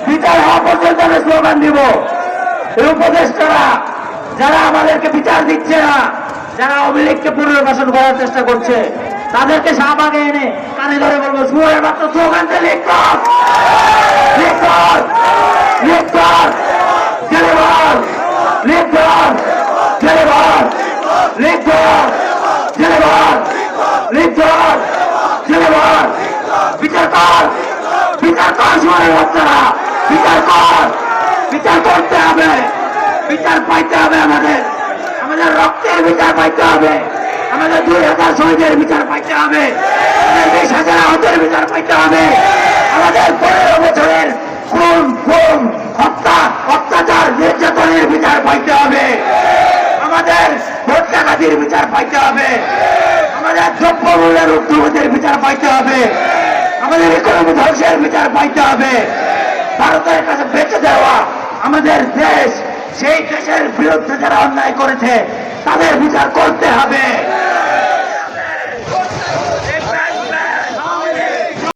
বিচার হওয়া পর্যন্ত আমি স্লোগান দিব। এই উপদেষ্টারা যারা আমাদেরকে বিচার দিচ্ছে না, যারা অভিলেখকে পুনর্বাসন করার চেষ্টা করছে, তাদেরকে শাহবাগে এনে কানে ধরে বলবো, শুয়ে মাত্র স্লোগান দিয়ে লিখ কর, লিখ কর, লিখ কর, জেলে বল, লিখ কর, জেলে বল, লিখ কর, জেলে বল, লিখ কর, জেলে বল, বিচার কর, বিচার কর, শুয়ে বাচ্চারা, বিচার কর, বিচার করতে হবে, বিচার পাইতে হবে, আমাদের আমাদের রক্তের বিচার পাইতে হবে, আমাদের 2000 শহীদের বিচার পাইতে হবে, আমাদের 20,000 আহতের বিচার পাইতে হবে, আমাদের 15 বছরের খুন খুন হত্যা অত্যাচার নির্যাতনের বিচার পাইতে হবে, আমাদের ভোট ডাকাতির বিচার পাইতে হবে, আমাদের দ্রব্যমূল্যের ঊর্ধ্বগতির বিচার পাইতে হবে, আমাদের ইকোনমি ধ্বংসের বিচার পাইতে হবে। ভারতের কাছে বেঁচে দেওয়া আমাদের দেশ, সেই দেশের বিরুদ্ধে যারা অন্যায় করেছে তাদের বিচার করতে হবে।